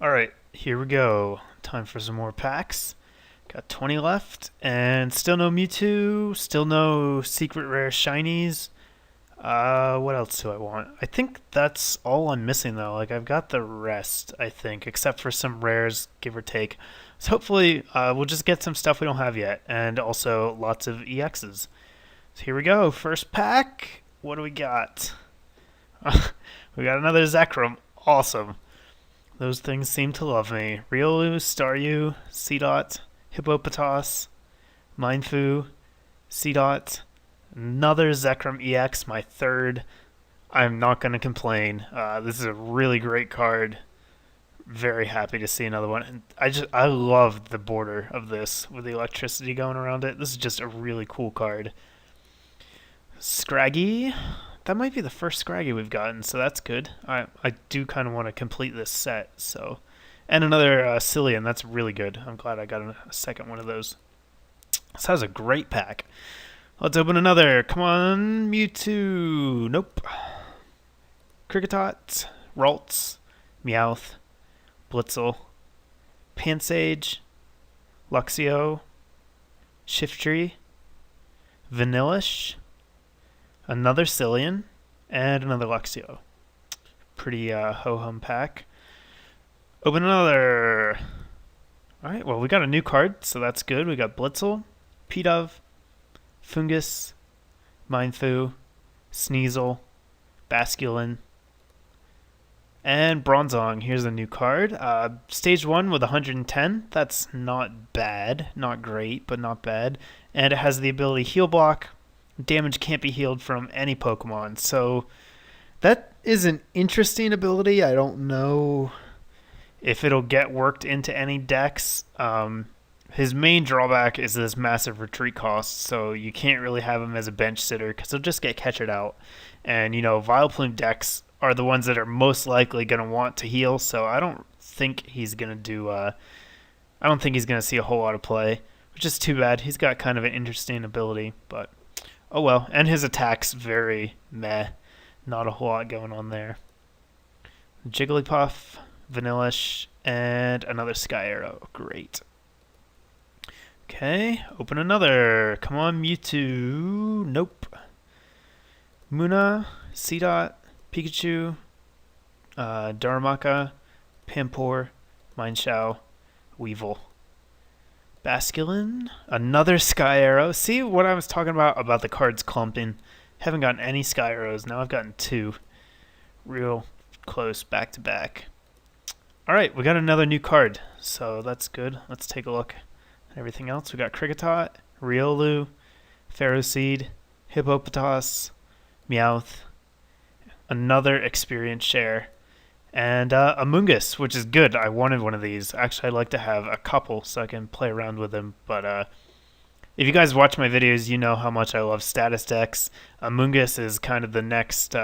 Alright, here we go. Time for some more packs. Got 20 left, and still no Mewtwo, still no secret rare shinies. What else do I want? I think that's all I'm missing though. Like, I've got the rest, I think, except for some rares, give or take. So hopefully, we'll just get some stuff we don't have yet, and also lots of EXs. So here we go. First pack. What do we got? We got another Zekrom. Awesome. Those things seem to love me. Riolu, Staryu, Seedot, Hippopotas, Mindfu, Seedot, another Zekrom EX, my third. I'm not going to complain. This is a really great card. Very happy to see another one. And I love the border of this with the electricity going around it. This is just a really cool card. Scraggy. That might be the first Scraggy we've gotten, so that's good. I do kind of want to complete this set, so. And another Cillian, that's really good. I'm glad I got a second one of those. This has a great pack. Let's open another. Come on, Mewtwo. Nope. Kricketot, Ralts, Meowth, Blitzel, Pansage, Luxio, Shiftry, Vanillish, another Cillian, and another Luxio. Pretty ho-hum pack. Open another. Alright, well, we got a new card, so that's good. We got Blitzel, Pidove, Fungus, Mindfu, Sneasel, Basculin, and Bronzong. Here's a new card. Stage 1 with 110. That's not bad. Not great, but not bad. And it has the ability Heal Block. Damage can't be healed from any Pokemon. So that is an interesting ability. I don't know if it'll get worked into any decks. His main drawback is this massive retreat cost, so you can't really have him as a bench sitter because he'll just get catchered out. And, you know, Vileplume decks are the ones that are most likely going to want to heal, so I don't think he's going to do... I don't think he's going to see a whole lot of play, which is too bad. He's got kind of an interesting ability, but... oh well, and his attack's very meh. Not a whole lot going on there. Jigglypuff, Vanillish, and another Sky Arrow. Great. Okay, open another. Come on, Mewtwo. Nope. Munna, Seedot, Pikachu, Darumaka, Pampor, Mienshao, Weevil. Basculin, another Sky Arrow. See what I was talking about the cards clumping? Haven't gotten any Sky Arrows. Now I've gotten two. Real close back to back. Alright, we got another new card, so that's good. Let's take a look at everything else. We got Kricketot, Riolu, Ferroseed, Hippopotas, Meowth, another Experience Share, and Amoonguss, which is good. I wanted one of these. Actually, I'd like to have a couple so I can play around with them. But if you guys watch my videos, you know how much I love status decks. Amoonguss is kind of the next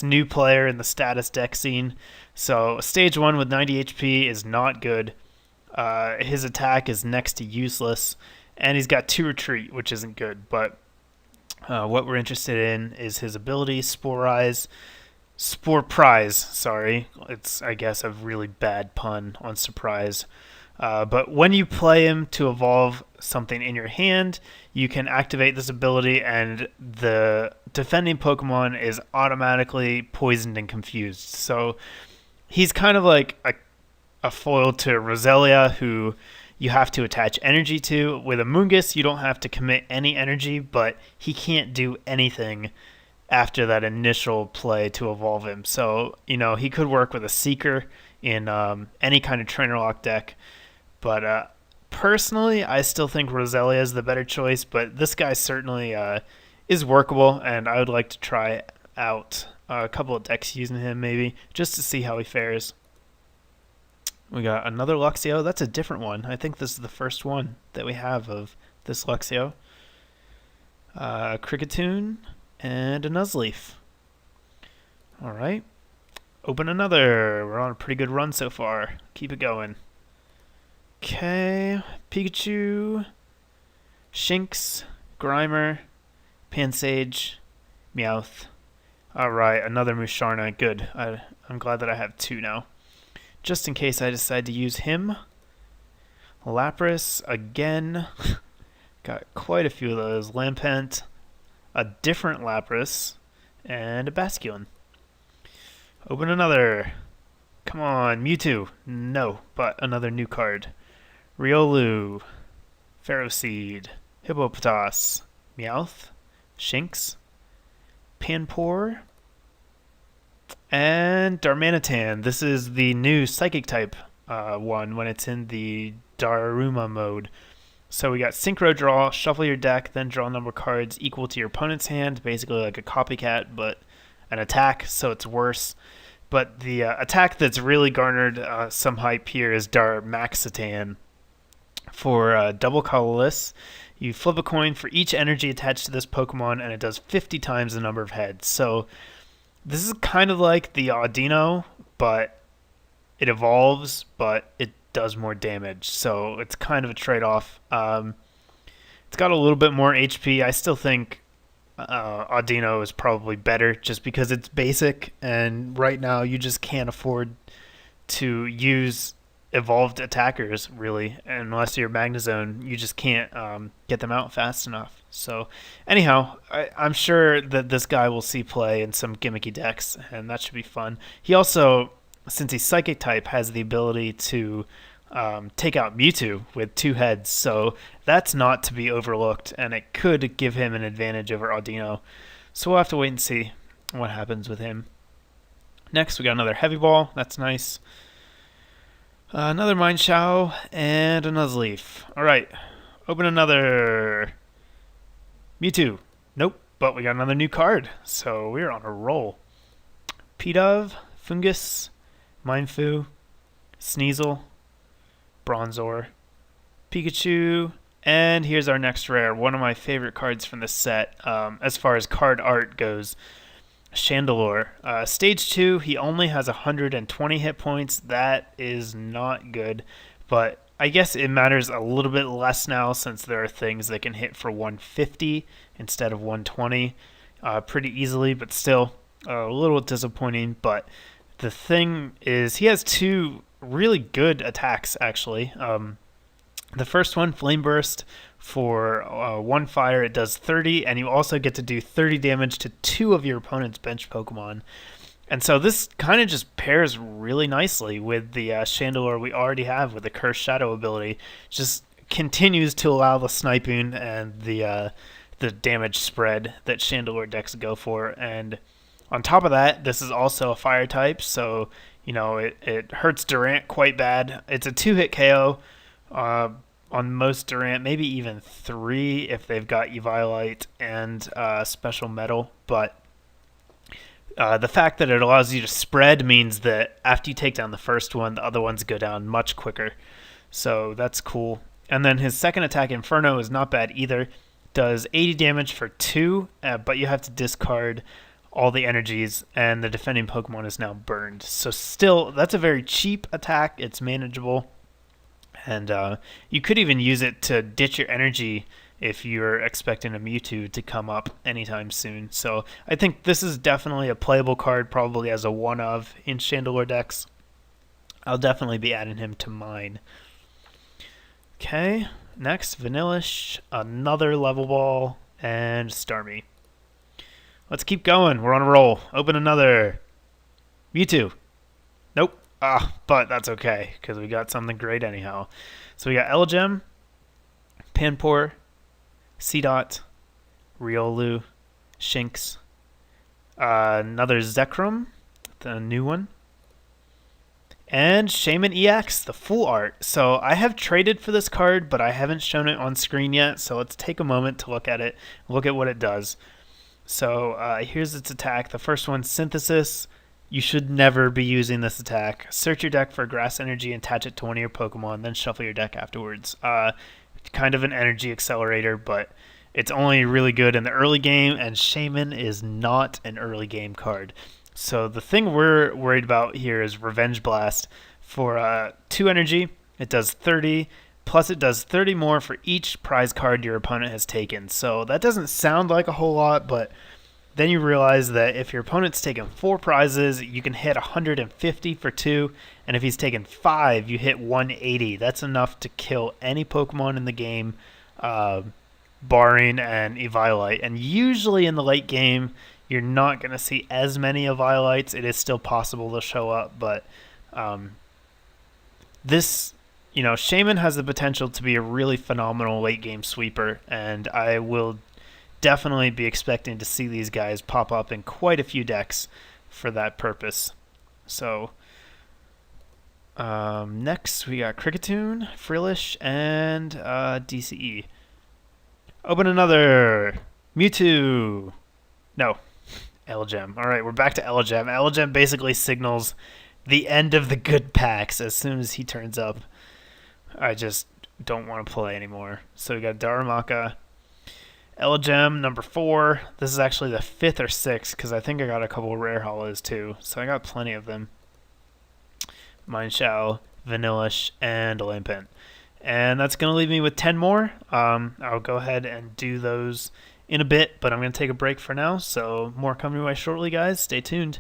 new player in the status deck scene. So stage 1 with 90 HP is not good. His attack is next to useless, and he's got 2 retreat, which isn't good. But what we're interested in is his ability, Spore Prize, sorry. It's, I guess, a really bad pun on surprise. But when you play him to evolve something in your hand, you can activate this ability, and the defending Pokemon is automatically poisoned and confused. So he's kind of like a foil to Roselia, who you have to attach energy to. With Amoonguss, you don't have to commit any energy, but he can't do anything after that initial play to evolve him. So, you know, he could work with a Seeker in any kind of Trainer Lock deck. But personally, I still think Roselia is the better choice, but this guy certainly is workable, and I would like to try out a couple of decks using him maybe, just to see how he fares. We got another Luxio. That's a different one. I think this is the first one that we have of this Luxio. Kricketune, and a Nuzleaf. Alright. Open another. We're on a pretty good run so far. Keep it going. Okay. Pikachu, Shinx, Grimer, Pansage, Meowth. Alright, another Musharna. Good. I'm glad that I have 2 now. just in case I decide to use him. Lapras again. Got quite a few of those. Lampent, a different Lapras, and a Basculin. Open another. Come on, Mewtwo. No, but another new card. Riolu, Ferroseed, Hippopotas, Meowth, Shinx, Panpour, and Darmanitan. This is the new Psychic type one when it's in the Daruma mode. So we got Synchro Draw, shuffle your deck, then draw a number of cards equal to your opponent's hand, basically like a copycat, but an attack, so it's worse. But the attack that's really garnered some hype here is Darmaxitan. For double colorless, you flip a coin for each energy attached to this Pokemon, and it does 50 times the number of heads. So this is kind of like the Audino, but it evolves, but it does more damage. So it's kind of a trade-off. It's got a little bit more HP. I still think Audino is probably better just because it's basic, and right now you just can't afford to use evolved attackers, really. Unless you're Magnezone, you just can't get them out fast enough. So anyhow, I'm sure that this guy will see play in some gimmicky decks, and that should be fun. He also, since he's Psychic type, has the ability to take out Mewtwo with 2 heads, so that's not to be overlooked, and it could give him an advantage over Audino. So we'll have to wait and see what happens with him. Next, we got another Heavy Ball. That's nice. Another Mineshaw and a Nuzleaf. Alright, open another Mewtwo. Nope, but we got another new card, so we're on a roll. Pidove, Fungus, Mienfoo, Sneasel, Bronzor, Pikachu, and here's our next rare. One of my favorite cards from this set, as far as card art goes, Chandelure. Stage 2, he only has 120 hit points. That is not good, but I guess it matters a little bit less now since there are things that can hit for 150 instead of 120 pretty easily, but still a little disappointing. But the thing is, he has 2 really good attacks, actually. The first one, Flame Burst, for 1 fire, it does 30, and you also get to do 30 damage to 2 of your opponent's bench Pokemon. And so this kind of just pairs really nicely with the Chandelure we already have with the Cursed Shadow ability. Just continues to allow the sniping and the damage spread that Chandelure decks go for. And on top of that, this is also a fire type, so you know it hurts Durant quite bad. It's a 2-hit KO on most Durant, maybe even 3 if they've got Eviolite and Special Metal. But the fact that it allows you to spread means that after you take down the first one, the other ones go down much quicker. So that's cool. And then his second attack, Inferno, is not bad either. Does 80 damage for 2, but you have to discard all the energies, and the defending Pokemon is now burned. So still, that's a very cheap attack. It's manageable. And you could even use it to ditch your energy if you're expecting a Mewtwo to come up anytime soon. So I think this is definitely a playable card, probably as a one-of in Chandelure decks. I'll definitely be adding him to mine. Okay, next, Vanillish, another Level Ball, and Starmie. Let's keep going. We're on a roll. Open another Mewtwo. Nope. But that's okay, because we got something great anyhow. So we got Elgem, Panpour, Seedot, Riolu, Shinx, another Zekrom, the new one, and Shaman EX, the full art. So I have traded for this card, but I haven't shown it on screen yet, so let's take a moment to look at it, look at what it does. So here's its attack. The first one, Synthesis. You should never be using this attack. Search your deck for grass energy and attach it to one of your Pokemon, then shuffle your deck afterwards. Kind of an energy accelerator, but it's only really good in the early game, and Shaman is not an early game card. So the thing we're worried about here is Revenge Blast. For 2 energy, it does 30, plus it does 30 more for each prize card your opponent has taken. So that doesn't sound like a whole lot, but then you realize that if your opponent's taking 4 prizes, you can hit 150 for 2, and if he's taking 5, you hit 180. That's enough to kill any Pokemon in the game, barring an Eviolite. And usually in the late game, you're not going to see as many Eviolites. It is still possible to show up, but this, Shaman has the potential to be a really phenomenal late game sweeper, and I will definitely be expecting to see these guys pop up in quite a few decks for that purpose. So next we got Kricketune, Frillish, and DCE. Open another Mewtwo. No, Elgem. All right, we're back to Elgem. Elgem basically signals the end of the good packs as soon as he turns up. I just don't want to play anymore. So we got Darumaka, Elgem, number 4. This is actually the 5th or 6th because I think I got a couple rare hollows too. So I got plenty of them. Mineshaw, Vanillish, and Lampent. And that's going to leave me with 10 more. I'll go ahead and do those in a bit, but I'm going to take a break for now. So more coming your way shortly, guys. Stay tuned.